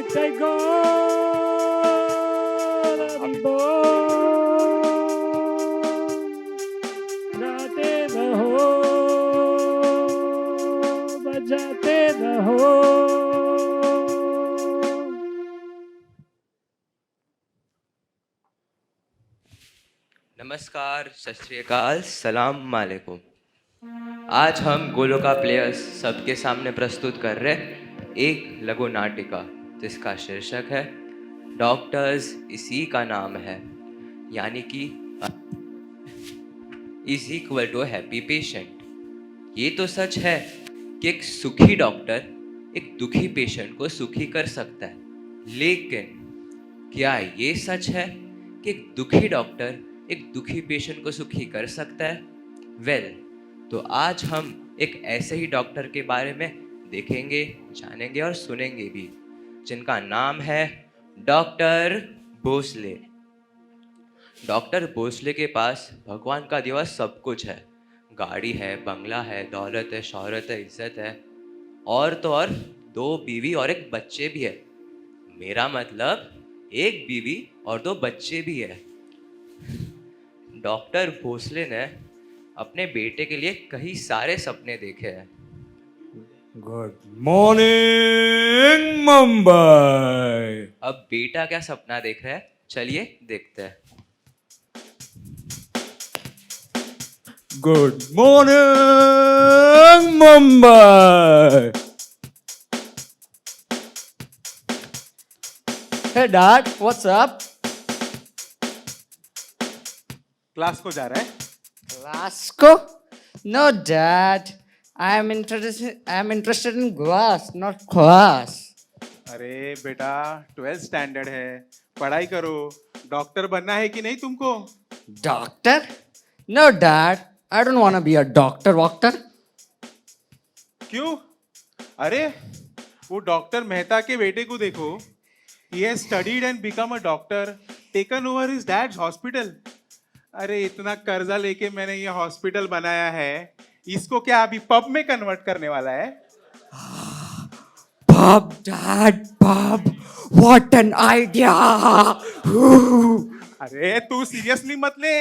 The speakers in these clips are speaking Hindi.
Take all गाते रहो बजाते रहो। नमस्कार, सत श्री अकाल, सलाम वालेकुम। आज हम गोलोका प्लेयर्स सबके सामने प्रस्तुत कर रहे एक लघु नाटिका जिसका शीर्षक है डॉक्टर्स इसी का नाम है, यानी कि is equal to happy patient. ये तो सच है कि एक सुखी डॉक्टर एक दुखी पेशेंट को सुखी कर सकता है, लेकिन क्या ये सच है कि एक दुखी डॉक्टर एक दुखी पेशेंट को सुखी कर सकता है? वेल, तो आज हम एक ऐसे ही डॉक्टर के बारे में देखेंगे, जानेंगे और सुनेंगे भी, जिनका नाम है डॉक्टर भोसले। डॉक्टर भोसले के पास भगवान का दिया सब कुछ है। गाड़ी है, बंगला है, दौलत है, शोहरत है, इज्जत है, और तो और 2 बीवी और एक बच्चे भी है। मेरा मतलब 1 बीवी और 2 बच्चे भी है। डॉक्टर भोसले ने अपने बेटे के लिए कई सारे सपने देखे हैं। Good morning Mumbai. अब बेटा क्या सपना देख रहा है, चलिए देखते हैं। Good morning Mumbai. Hey Dad, what's up? Class को जा रहा है? Glasgow? No, Dad. I'm interested in glass, not class. अरे बेटा 12th स्टैंडर्ड है, पढ़ाई करो। डॉक्टर बनना है कि नहीं तुमको? Doctor? No, Dad. I don't want to be a doctor. क्यों? अरे वो डॉक्टर मेहता के बेटे को देखो। He has studied and become a doctor, taken over his dad's hospital. अरे इतना कर्जा लेके मैंने ये हॉस्पिटल बनाया है, इसको क्या अभी पब में कन्वर्ट करने वाला है? Pub, Dad, pub. What an idea! अरे तू सीरियसली मत ले।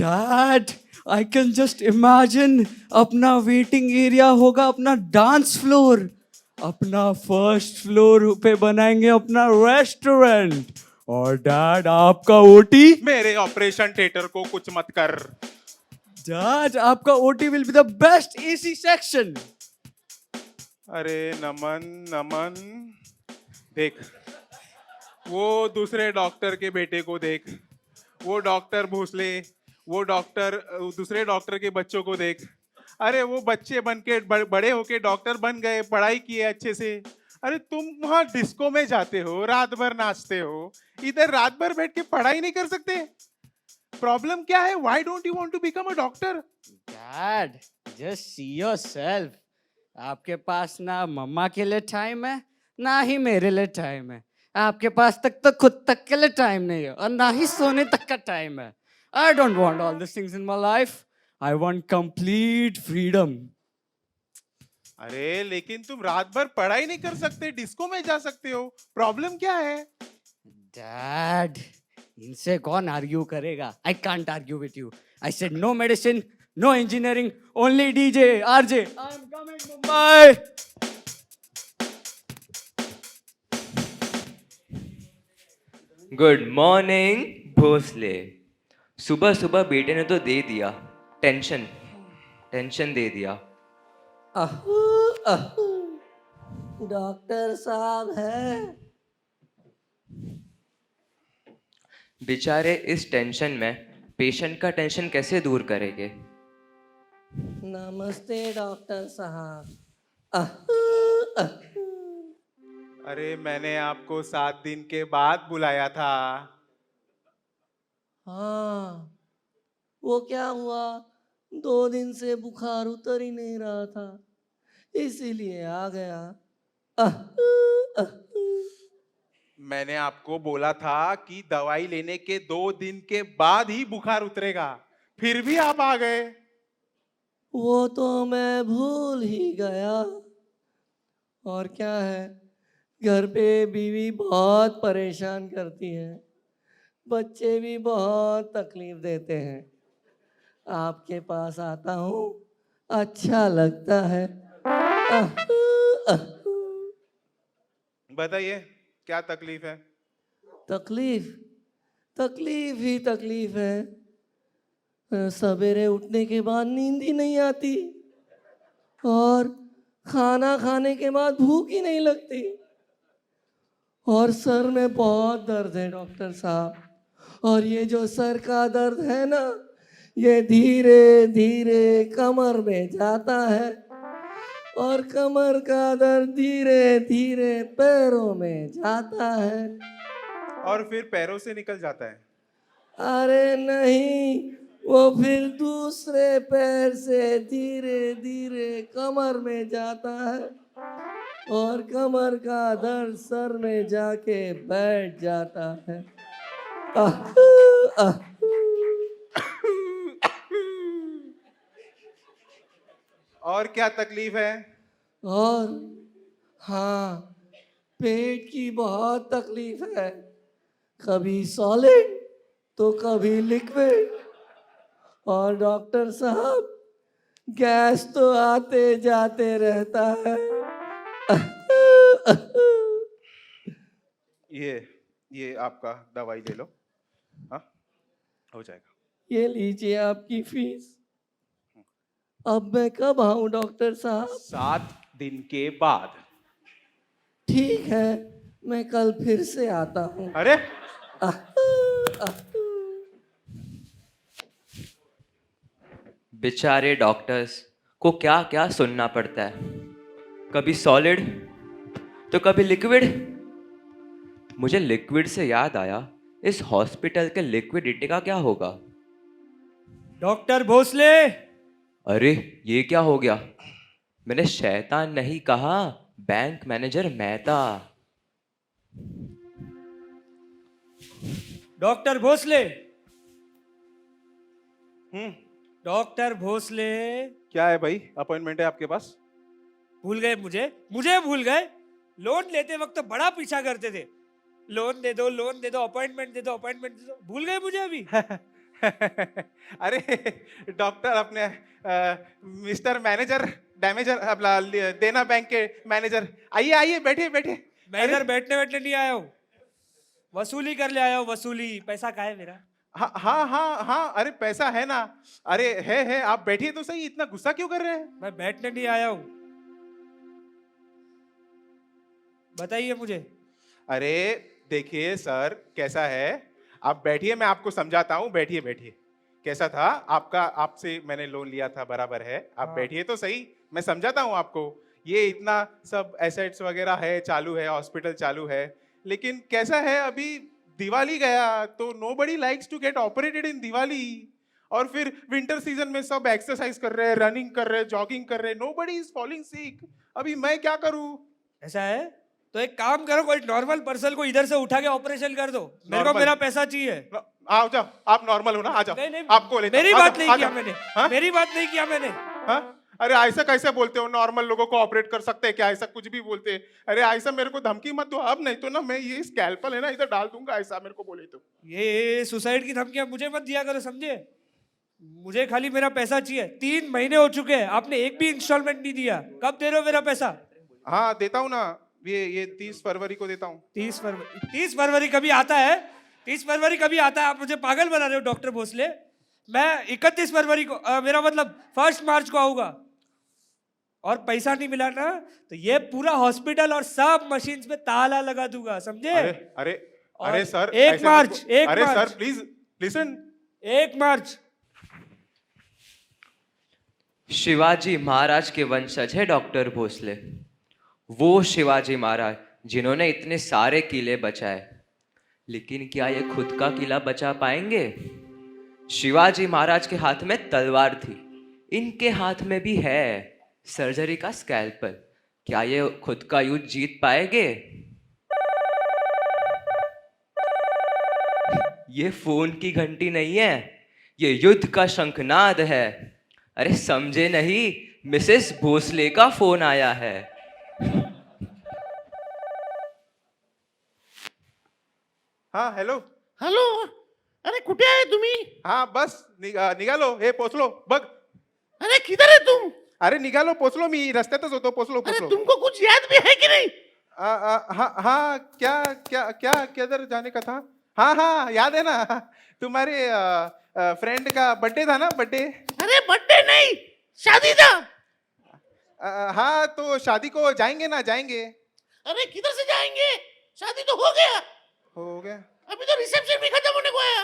Dad, I can just imagine अपना वेटिंग एरिया होगा अपना डांस फ्लोर, अपना फर्स्ट फ्लोर पे बनाएंगे अपना रेस्टोरेंट, और डैड आपका ओटी। मेरे ऑपरेशन थिएटर को कुछ मत कर। डैड आपका OT will be the best AC section. अरे नमन नमन, देख वो दूसरे डॉक्टर के बेटे को देख, वो डॉक्टर भोसले, वो डॉक्टर दूसरे डॉक्टर के बच्चों को देख। अरे वो बच्चे बन के बड़े होके डॉक्टर बन गए, पढ़ाई किए अच्छे से। अरे तुम वहां डिस्को में जाते हो, रात भर नाचते हो, इधर रात भर बैठ के पढ़ाई नहीं कर सकते? प्रॉब्लम क्या है? Why don't you want to become a doctor? Dad just see yourself, आपके पास ना मम्मा के लिए टाइम है, ना ही मेरे लिए टाइम है। आपके पास तक तो खुद तक के लिए टाइम नहीं है, और ना ही सोने तक का टाइम है। I don't want all this things in my life. I want complete freedom. अरे लेकिन तुम रात भर पढ़ाई नहीं कर सकते, डिस्को में जा सकते हो, प्रॉब्लम क्या है? डैड इनसे कौन आर्ग्यू करेगा? I can't argue with you. I said no medicine, no engineering, only DJ RJ. I am coming Mumbai. Good morning Bhosle. सुबह सुबह बेटे ने तो दे दिया टेंशन, टेंशन दे दिया। अहू, अहू, डॉक्टर साहब है। बेचारे इस टेंशन में पेशेंट का टेंशन कैसे दूर करेंगे? नमस्ते डॉक्टर साहब। अहू, अहू। अरे मैंने आपको 7 दिन के बाद बुलाया था। हाँ, वो क्या हुआ, 2 दिन से बुखार उतर ही नहीं रहा था, इसीलिए आ गया। अहू, अहू। मैंने आपको बोला था कि दवाई लेने के 2 दिन के बाद ही बुखार उतरेगा, फिर भी आप आ गए। वो तो मैं भूल ही गया। और क्या है, घर पे बीवी बहुत परेशान करती है, बच्चे भी बहुत तकलीफ देते हैं। आपके पास आता हूँ, अच्छा लगता है। आह, आह, बताइए क्या तकलीफ है? तकलीफ, तकलीफ ही तकलीफ है। सवेरे उठने के बाद नींद ही नहीं आती, और खाना खाने के बाद भूख ही नहीं लगती, और सर में बहुत दर्द है डॉक्टर साहब। और ये जो सर का दर्द है ना, ये धीरे धीरे कमर में जाता है, और कमर का दर्द धीरे धीरे पैरों में जाता है। और फिर पैरों से निकल जाता है? अरे नहीं, वो फिर दूसरे पैर से धीरे धीरे कमर में जाता है, और कमर का दर्द सर में जाके बैठ जाता है। आह, आह, और क्या तकलीफ है? और हाँ, पेट की बहुत तकलीफ है, कभी सॉलिड तो कभी लिक्विड। और डॉक्टर साहब, गैस तो आते जाते रहता है। ये आपका दवाई ले लो, हाँ हो जाएगा। ये लीजिए आपकी फीस। अब मैं कब आऊं डॉक्टर साहब? 7 दिन के बाद। ठीक है, मैं कल फिर से आता हूँ। अरे आह, आह, बेचारे डॉक्टर्स को क्या क्या सुनना पड़ता है, कभी सॉलिड तो कभी लिक्विड। मुझे लिक्विड से याद आया, इस हॉस्पिटल के लिक्विडिटी का क्या होगा? डॉक्टर भोसले, अरे ये क्या हो गया? मैंने शैतान नहीं कहा, bank manager Mehta. Doctor Bhosale, हम्म, डॉक्टर भोसले। क्या है भाई, अपॉइंटमेंट है आपके पास? भूल गए मुझे? मुझे भूल गए? लोन लेते वक्त तो बड़ा पीछा करते थे, लोन दे दो, लोन दे दो, अपॉइंटमेंट दे दो, अपॉइंटमेंट दे दो। भूल गए मुझे अभी? अरे डॉक्टर अपने मिस्टर मैनेजर डैमेजर अपना देना बैंक के मैनेजर, आइए आइए बैठिए बैठिए। मैं इधर बैठने बैठने नहीं आया हूँ, वसूली कर ले आया हूँ। वसूली, पैसा कहाँ है मेरा? हाँ हाँ हाँ हाँ, अरे पैसा है ना। अरे है, आप बैठिए तो सही, इतना गुस्सा क्यों कर रहे हैं? मैं बैठने नहीं आया हूँ, बताइए मुझे। अरे देखिए सर, कैसा है, आप बैठिए, मैं आपको समझाता हूँ। बैठिए बैठिए। कैसा था आपका, आपसे मैंने लोन लिया था, बराबर है। आप हाँ। बैठिए तो सही, मैं समझाता हूँ आपको। ये इतना सब एसेट्स वगैरह है, चालू है, हॉस्पिटल चालू है, लेकिन कैसा है, अभी दिवाली गया तो nobody likes to get operated in Diwali. और फिर विंटर सीजन में सब एक्सरसाइज कर रहे हैं, रनिंग कर रहे हैं, जॉगिंग कर रहे हैं, नोबडी इज फॉलिंग सिक। अभी मैं क्या करूं? ऐसा है तो एक काम करो, कोई नॉर्मल पर्सन को इधर से उठा के ऑपरेशन कर दो। मेरे को Normal? मेरा पैसा चाहिए। आओ जाओ, आप नॉर्मल हो ना, आ जाओ। नहीं नहीं, आपको लेता हूं, मेरी आ बात जाओ, नहीं आ किया जाओ। मैंने। हाँ? मेरी बात नहीं किया मैंने। हाँ? अरे ऐसा कैसे बोलते हो, नॉर्मल लोगों को ऑपरेट कर सकते हैं क्या? ऐसा कुछ भी बोलते हैं? अरे ऐसा मेरे को धमकी मत दो अब, नहीं तो ना मैं ये स्कैल्पल है ना इधर डाल दूंगा, ऐसा मेरे को बोले तो। ये सुसाइड की धमकियां मुझे मत दिया करो, समझे? मुझे खाली मेरा पैसा चाहिए। 3 महीने हो चुके हैं, आपने एक भी इंस्टॉलमेंट नहीं दिया। कब दे रहे हो मेरा पैसा? हाँ देता हूँ ना, ये 30 फरवरी को देता हूँ। 30 फरवरी कभी आता है? 30 फरवरी कभी आता है? आप मुझे पागल बना रहे हो डॉक्टर भोसले। मैं 31 फरवरी को मेरा मतलब 1 मार्च को आऊंगा, और पैसा नहीं मिला ना तो ये पूरा हॉस्पिटल और सब मशीन्स पे ताला लगा दूंगा, समझे? अरे अरे और अरे सर, 1 ऐसे मार्च, मेरे को- 1 अरे March. Sir please listen. 1 March. Shivaji Maharaj के वंशज है डॉक्टर भोसले, वो शिवाजी महाराज जिन्होंने इतने सारे किले बचाए। लेकिन क्या ये खुद का किला बचा पाएंगे? शिवाजी महाराज के हाथ में तलवार थी, इनके हाथ में भी है सर्जरी का स्कैल्पल। क्या ये खुद का युद्ध जीत पाएंगे? ये फोन की घंटी नहीं है, ये युद्ध का शंखनाद है। अरे समझे नहीं, मिसेस भोसले का फोन आया है। हा हॅलो हॅलो अरे कुठे आहे तुम्ही हा बस निघालो हे पोचलो बघ. अरे किधर है तुम अरे निघालो पोचलो मी रस्त्यातच होतो पोचलो अरे पोचलो. तुमको कुछ याद भी है कि नहीं हाँ हाँ क्या क्या क्या किधर जाने का था. हाँ हाँ याद है ना तुम्हारे फ्रेंड का बर्थडे था ना बर्थडे. अरे बर्थडे नहीं शादी था हाँ तो शादी को जाएंगे ना जाएंगे. अरे किधर से जाएंगे शादी तो हो गया हो गया. अभी तो रिसेप्शन भी खत्म होने को आया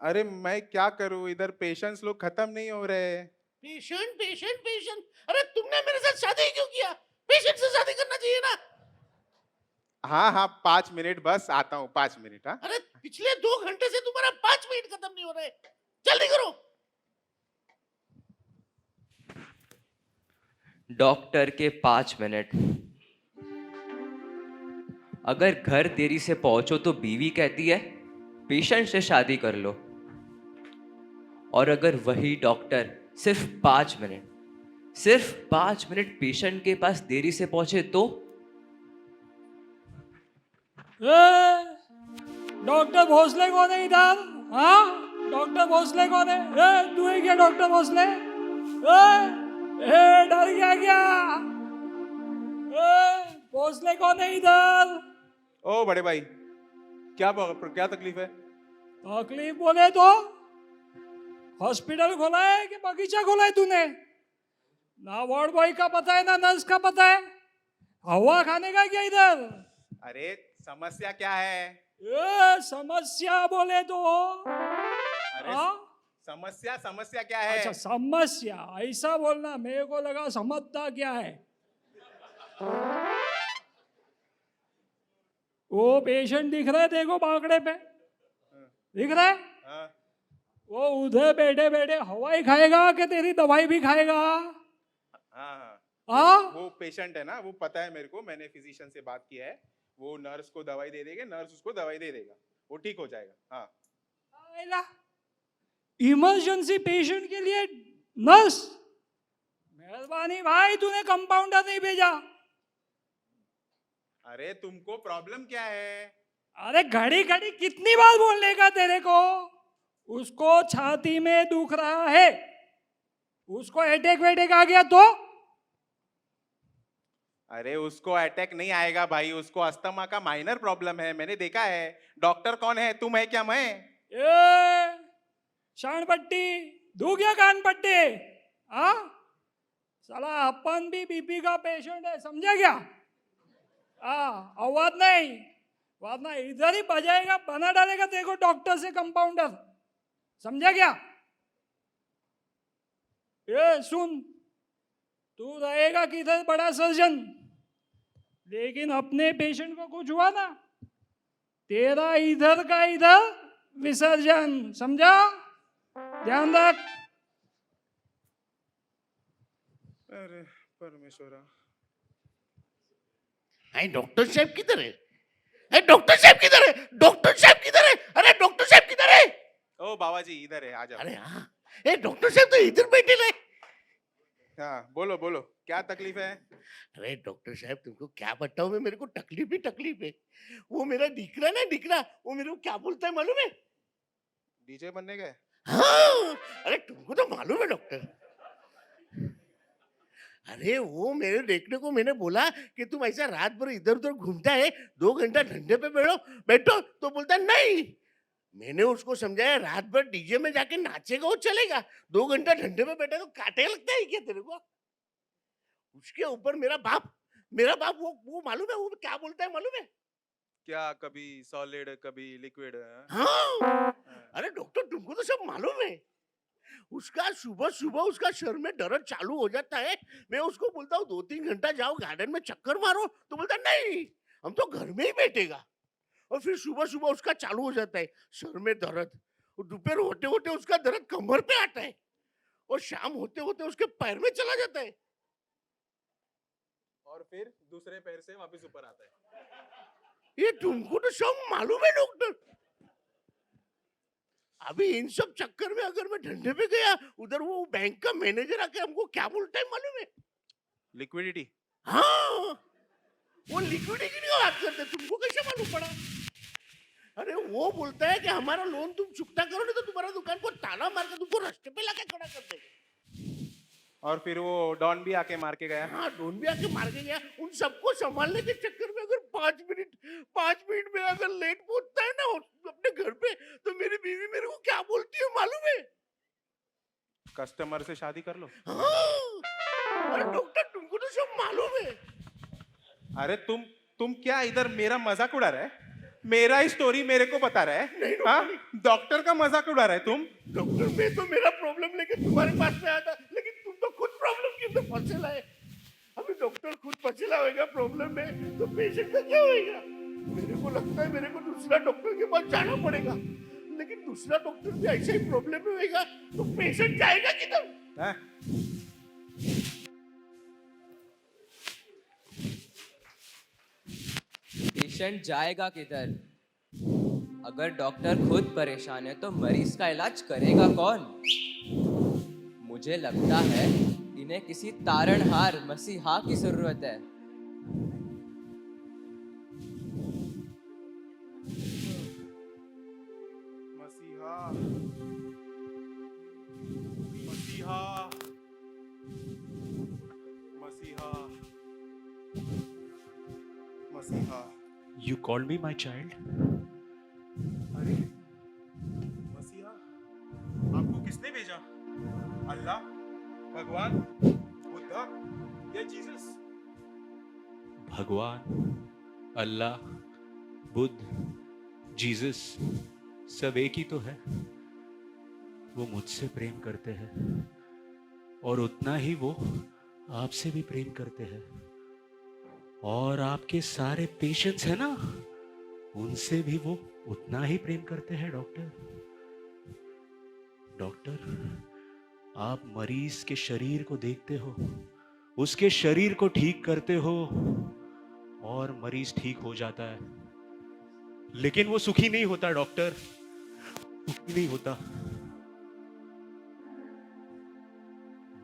अरे मैं क्या करूं इधर पेशेंट्स लोग खत्म नहीं हो रहे. पेशेंट पेशेंट पेशेंट अरे तुमने मेरे साथ शादी क्यों किया पेशेंट से शादी करना चाहिए ना हाँ हाँ 5 मिनट बस आता हूँ 5 मिनट. हाँ अरे पिछले 2 घंटे से तुम्हारा 5 मिनट खत्म नहीं हो रहे जल्दी करो डॉक्टर के 5 मिनट. अगर घर देरी से पहुंचो तो बीवी कहती है पेशेंट से शादी कर लो. और अगर वही डॉक्टर सिर्फ 5 मिनट पेशेंट के पास देरी से पहुंचे तो डॉक्टर भोसले कौन है इधर? हाँ डॉक्टर भोसले कौन है? तू है क्या डॉक्टर भोसले? डर गया क्या? भोसले कौन है इधर? ओ बड़े भाई क्या क्या तकलीफ है. तकलीफ बोले तो हॉस्पिटल खोला है कि बगीचा खोला है तूने? ना वार्ड बॉय का पता है ना नर्स का पता है. हवा खाने का क्या इधर? अरे समस्या क्या है. समस्या बोले तो अरे हाँ? समस्या समस्या क्या है. अच्छा समस्या ऐसा बोलना मेरे को लगा समझता क्या है. वो पेशेंट दिख रहा है देखो बांकड़े पे दिख रहा है. हाँ, वो उधर बैठे बैठे हवाई खाएगा कि तेरी दवाई भी खाएगा? हाँ हाँ वो पेशेंट है ना वो पता है मेरे को मैंने फिजिशियन से बात किया है. वो नर्स को दवाई दे देगा नर्स उसको दवाई दे देगा वो ठीक हो जाएगा. हाँ इमरजेंसी पेशेंट के लिए नर्स. मेहरबानी भाई तूने कंपाउंडर नहीं भेजा. अरे तुमको प्रॉब्लम क्या है. अरे घड़ी घड़ी कितनी बार बोलने का तेरे को. उसको छाती में दुख रहा है उसको अटैक वेटेक आ गया तो अरे उसको अटैक नहीं आएगा भाई उसको अस्थमा का माइनर प्रॉब्लम है मैंने देखा है. डॉक्टर कौन है तुम है क्या मैं. शान पट्टी दू गया कान पट्टी. हाँ साला अपन भी बीपी का पेशेंट है समझा क्या. हाँ आवाज नहीं वरना इधर ही बजाएगा बना डालेगा देखो डॉक्टर से कंपाउंडर समझा क्या. ये सुन तू रहेगा किधर बड़ा सर्जन लेकिन अपने पेशेंट को कुछ हुआ ना तेरा इधर का इधर विसर्जन समझा. ध्यान रख. अरे परमेश्वरा. डॉक्टर साहब किधर है डॉक्टर साहब किधर है डॉक्टर साहब किधर है अरे डॉक्टर साहब किधर है ओ बाबाजी इधर है आ जाओ. अरे हाँ डॉक्टर साहब तो इधर बैठे रहे. हाँ बोलो बोलो क्या तकलीफ है. अरे डॉक्टर साहब तुमको क्या बताऊं मैं मेरे को तकलीफ ही तकलीफ है. वो मेरा दिखरा ना दिखरा वो मेरे को क्या बोलता है मालूम है. डीजे बनने गए. हाँ अरे तुमको तो मालूम है डॉक्टर. अरे वो मेरे देखने को मैंने बोला कि तुम ऐसा रात भर इधर उधर घूमता है 2 घंटा धंधे पे बैठो तो बोलता नहीं. मैंने उसको समझाया रात भर डीजे में जाके नाचेगा वो चलेगा 2 घंटा धंधे पे बैठा तो काटे लगता है क्या तेरे को. उसके ऊपर मेरा बाप वो मालूम है वो क्या बोलता है मालूम है. क्या कभी सॉलिड कभी लिक्विड. हाँ अरे डॉक्टर तुमको तो सब मालूम है. उसका सुबह सुबह उसका सर में दर्द चालू हो जाता है. मैं उसको बोलता हूँ 2-3 घंटा जाओ गार्डन में चक्कर मारो तो बोलता नहीं हम तो घर में ही बैठेगा. और फिर सुबह सुबह उसका चालू हो जाता है सर में दर्द. और दोपहर होते होते उसका दर्द कमर पे आता है. और शाम होते होते उसके पैर में चला जाता है. और फिर दूसरे पैर से वापस ऊपर आता है. ये तुमको तो सब मालूम है डॉक्टर. अभी इन सब चक्कर में अगर मैं धंधे पे गया उधर वो बैंक का मैनेजर आके हमको क्या बोलता है मालूम है. लिक्विडिटी. हाँ वो लिक्विडिटी की बात करते तुमको कैसे मालूम पड़ा. अरे वो बोलता है कि हमारा लोन तुम चुकता करो नहीं तो तुम्हारा दुकान को ताला मार के तुमको रास्ते पे लाके खड़ा कर देंगे। और फिर वो डॉन भी आके मार के गया। हाँ, ढूंढ भी आके मार के गया। उन सबको संभालने के चक्कर में अगर 5 मिनट में अगर लेट पहुंचता है ना अपने घर पे, तो मेरी बीवी मेरे को क्या बोलती है मालूम है? कस्टमर से शादी कर लो। हाँ, अरे डॉक्टर तुमको तो सब मालूम है। अरे तुम क्या इधर मेरा मजाक उड़ा रहा है? मेरा ही स्टोरी मेरे को बता रहा है? हाँ, डॉक्टर का मजाक उड़ा रहा है तुम? डॉक्टर मैं तो मेरा प्रॉब्लम लेके तुम्हारे पास में आया था, लेकिन तुम तो खुद प्रॉब्लम के अंदर फंसे लाए। अभी डॉक्टर खुद फंसेला होगा प्रॉब्लम में, तो पेशेंट का क्या होगा? मेरे को लगता है मेरे को दूसरा डॉक्टर के पास जाना पड़ेगा, लेकिन दूसरा डॉक्टर भी ऐसा ही प्रॉब्लम में होगा, तो पेशेंट जाएगा किधर? हाँ? पेशेंट जाएगा किधर? अगर डॉक्टर खुद परेशान है तो मरीज का इलाज करेगा कौन? मुझे लगता है इन्हें किसी तारणहार मसीहा की जरूरत है। मसीहा, मसीहा, मसीहा, मसीहा। You called me my child? अरे मसीहा, आपको किसने भेजा? अल्लाह, भगवान, बुद्धा या जीसस? भगवान, अल्लाह, बुद्ध, जीसस सब एक ही तो है। वो मुझसे प्रेम करते हैं और उतना ही वो आपसे भी प्रेम करते हैं। और आपके सारे पेशेंट्स हैं ना, उनसे भी वो उतना ही प्रेम करते हैं डॉक्टर। डॉक्टर, आप मरीज के शरीर को देखते हो, उसके शरीर को ठीक करते हो और मरीज ठीक हो जाता है, लेकिन वो सुखी नहीं होता डॉक्टर, सुखी नहीं होता।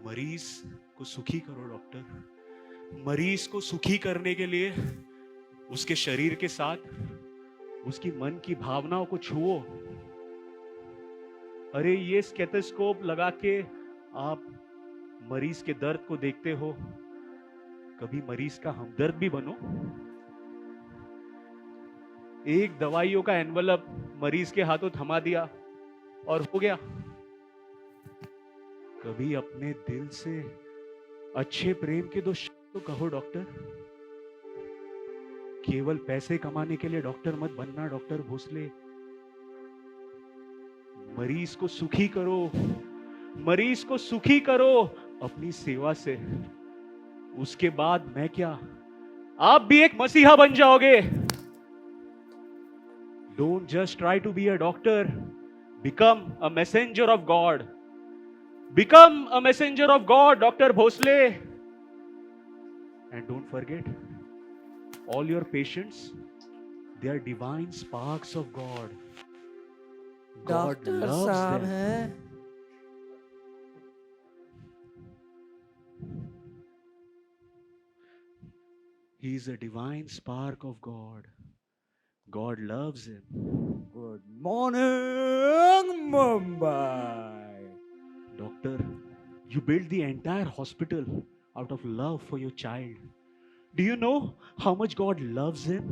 मरीज को सुखी करो डॉक्टर। मरीज को सुखी करने के लिए उसके शरीर के साथ उसकी मन की भावनाओं को छुओ। अरे ये स्टेथोस्कोप लगा के आप मरीज के दर्द को देखते हो, कभी मरीज का हमदर्द भी बनो। एक दवाइयों का एनवलप मरीज के हाथों थमा दिया और हो गया। कभी अपने दिल से अच्छे प्रेम के दो शब्द तो कहो डॉक्टर। केवल पैसे कमाने के लिए डॉक्टर मत बनना डॉक्टर भोसले। मरीज को सुखी करो, मरीज को सुखी करो अपनी सेवा से। उसके बाद मैं क्या, आप भी एक मसीहा बन जाओगे। Don't just try to be a doctor. Become a messenger of God. Become a messenger of God, Dr. Bhosle. And don't forget, all your patients, they are divine sparks of God. God doctor loves साहब them. है। He is a divine spark of God. God loves him. Good morning, Mumbai. Doctor, you built the entire hospital out of love for your child. Do you know how much God loves him?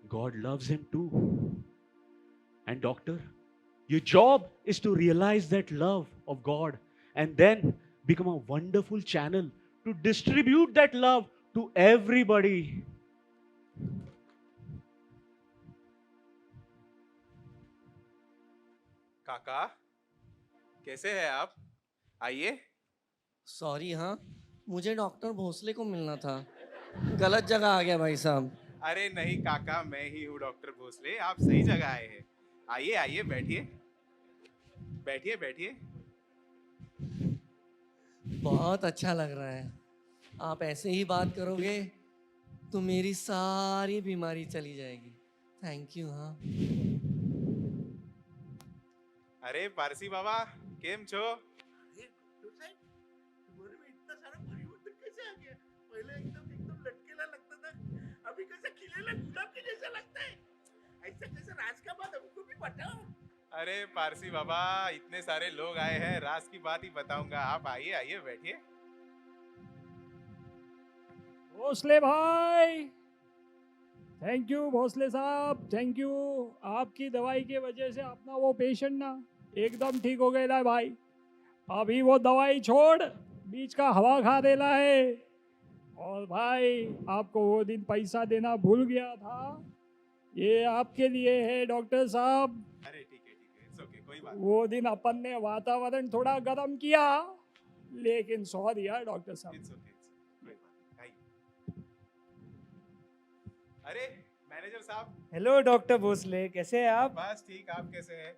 God loves him too. And doctor, your job is to realize that love of God and then become a wonderful channel to distribute that love to everybody. काका, कैसे हैं आप? आइए। सॉरी, हाँ मुझे डॉक्टर भोसले को मिलना था, गलत जगह आ गया भाई साहब। अरे नहीं काका, मैं ही हूँ डॉक्टर भोसले, आप सही जगह आए हैं। आइए आइए, बैठिए बैठिए बैठिए। बहुत अच्छा लग रहा है। आप ऐसे ही बात करोगे तो मेरी सारी बीमारी चली जाएगी। Thank you. हाँ अरे पारसी बाबा, केम छो? तुम्हारे में इतना सारा परिवर्तन कैसे आ गया? पहले एकदम अकेले गुलाब के जैसा लगता है। ऐसा कैसे राज का बात हमको भी बताओ। अरे पारसी बाबा, इतने सारे लोग आए हैं, राज की बात ही बताऊंगा। आप आइए आइए बैठिए। भोसले भाई, थैंक यू भोसले साहब, थैंक यू। आपकी दवाई की वजह से अपना वो पेशेंट ना एकदम ठीक हो गया है भाई। अभी वो दवाई छोड़ बीच का हवा खा देना है। और भाई आपको वो दिन पैसा देना भूल गया था, ये आपके लिए है डॉक्टर साहब। अरे ठीक है इट्स ओके, कोई बात वो दिन अपन ने वातावरण थोड़ा गर्म किया, लेकिन सौ दिया डॉक्टर साहब। इट्स ओके, कोई बात नहीं। अरे मैनेजर साहब। हेलो डॉक्टर भोसले, कैसे हैं आप? बस ठीक, आप कैसे हैं?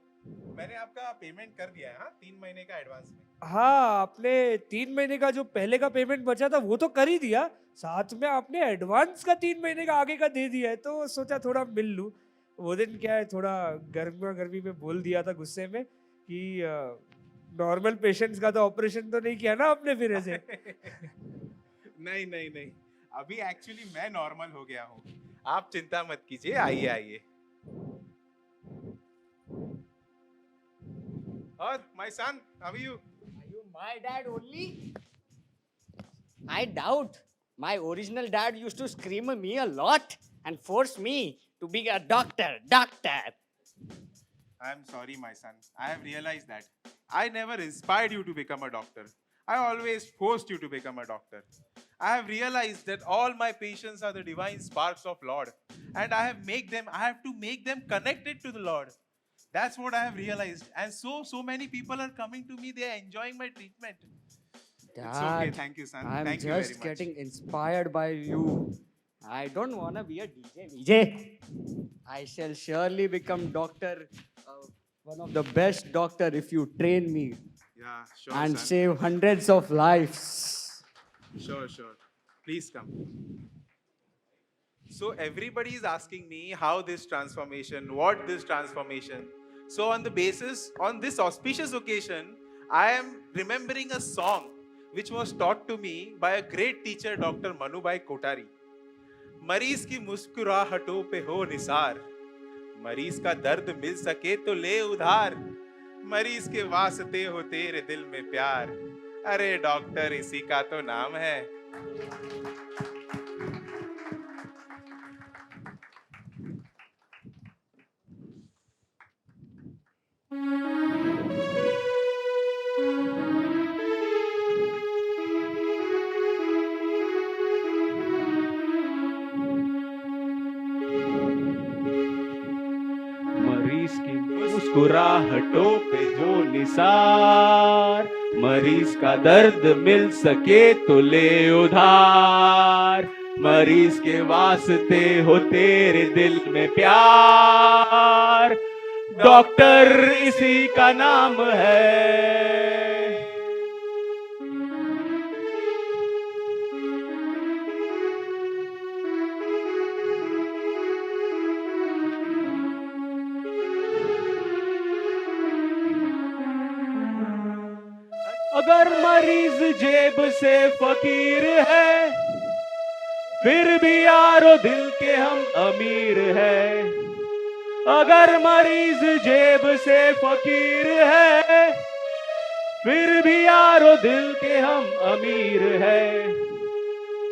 मैंने आपका पेमेंट कर दिया है, हाँ 3 महीने का एडवांस में। हाँ, आपने 3 महीने का जो पहले का पेमेंट बचा था वो तो कर ही दिया, साथ में आपने एडवांस का 3 महीने का आगे का दे दिया है, तो सोचा थोड़ा मिल लूँ। वो दिन क्या है, थोड़ा गर्मा गर्मी में बोल दिया था गुस्से में कि नॉर्मल पेशेंट्स का तो ऑपरेशन तो नहीं किया ना आपने फिर ऐसे। नहीं नहीं नहीं, अभी एक्चुअली मैं नॉर्मल हो गया हूँ, आप चिंता मत कीजिए। आइए आइए। और my son, how are you? Are you my dad only? I doubt. My original dad used to scream at me a lot and force me to be a doctor. Doctor. I am sorry, my son. I have realized that. I never inspired you to become a doctor. I always forced you to become a doctor. I have realized that all my patients are the divine sparks of Lord, and I have to make them connected to the Lord. That's what I have realized, and so many people are coming to me. They are enjoying my treatment. It's okay. Dad, Thank you, son. I'm Thank you very just much. getting inspired by you. I don't want to be a DJ. VJ. I shall surely become doctor, one of the best doctor if you train me Yeah, sure, and son. save hundreds of lives. Sure. Please come. So everybody is asking me how this transformation, what this transformation. So on this auspicious occasion, I am remembering a song which was taught to me by a great teacher, Dr. Manubhai Kotari. मरीज की मुस्कुराहटों पे हो निसार, मरीज का दर्द मिल सके तो ले उधार, मरीज के वास्ते हो तेरे दिल में प्यार, अरे डॉक्टर इसी का तो नाम है। मरीज की मुस्कुराहटों पे जो निसार, मरीज का दर्द मिल सके तो ले उधार, मरीज के वास्ते हो तेरे दिल में प्यार, डॉक्टर इसी का नाम है। अगर मरीज जेब से फकीर है, फिर भी यारो दिल के हम अमीर है। अगर मरीज जेब से फकीर है, फिर भी यारो दिल के हम अमीर है।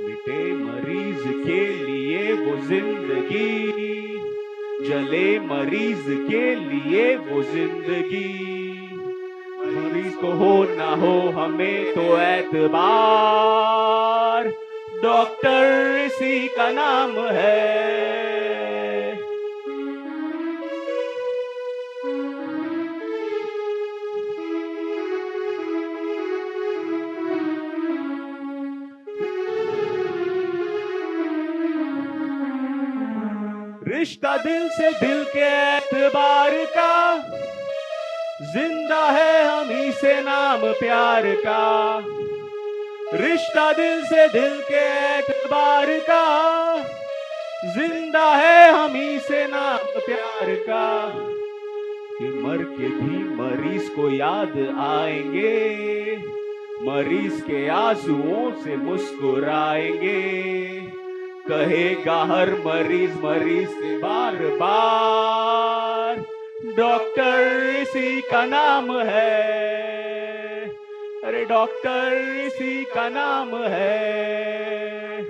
मिटे मरीज के लिए वो जिंदगी, जले मरीज के लिए वो जिंदगी। मरीज को हो ना हो हमें तो एतबार, डॉक्टर इसी का नाम है। रिश्ता दिल से दिल के एतबार का, जिंदा है हम ही से नाम प्यार का। रिश्ता दिल से दिल के एतबार का, जिंदा है हम ही से नाम प्यार का। कि मर के भी मरीज को याद आएंगे, मरीज के आंसुओं से मुस्कुराएंगे। कहेगा हर मरीज मरीज से बार बार, डॉक्टर इसी का नाम है, अरे डॉक्टर इसी का नाम है,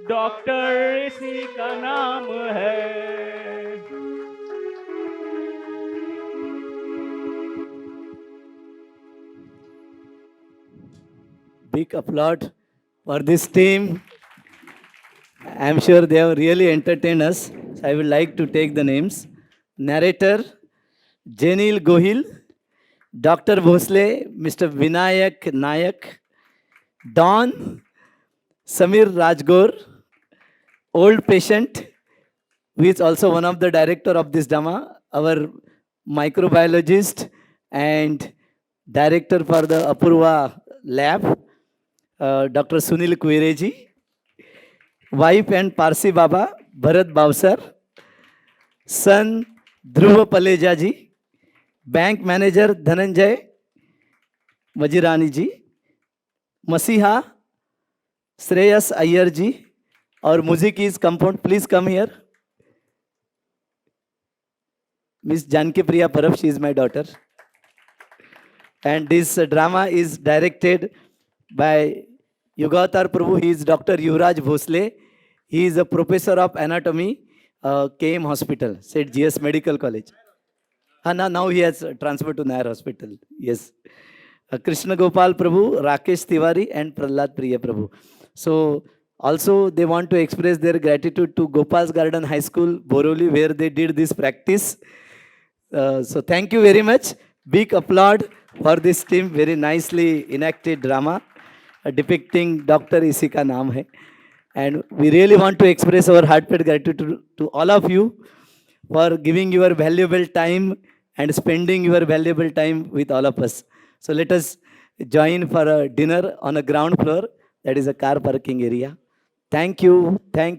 डॉक्टर इसी का नाम है। Big applaud for this team. I'm sure they have really entertained us. So I would like to take the names. Narrator, Jenil Gohil, Dr. Bhosle, Mr. Vinayak Nayak, Don, Samir Rajgor, old patient, who is also one of the director of this drama, our microbiologist and director for the Apurva lab, Dr. Sunil Kuireji, wife and Parsi Baba, Bharat Bavsar, son Dhruva Paleja ji, bank manager Dhananjay Majirani ji, Masiha Shreyas Iyer ji, our music is compound. Please come here. Miss Janki Priya Parab, she is my daughter. And this drama is directed by Yugatar Prabhu. He is Dr. Yuvraj Bhosle. He is a professor of anatomy, KM Hospital, St. GS Medical College. Now he has transferred to Nair Hospital. Yes. Krishna Gopal Prabhu, Rakesh Tiwari, and Prahlad Priya Prabhu. So also they want to express their gratitude to Gopal's Garden High School, Boroli, where they did this practice. So thank you very much. Big applaud for this team. Very nicely enacted drama depicting Dr. Isi ka naam hai. And we really want to express our heartfelt gratitude to all of you for giving your valuable time and spending your valuable time with all of us. So let us join for a dinner on a ground floor, that is a car parking area. Thank you very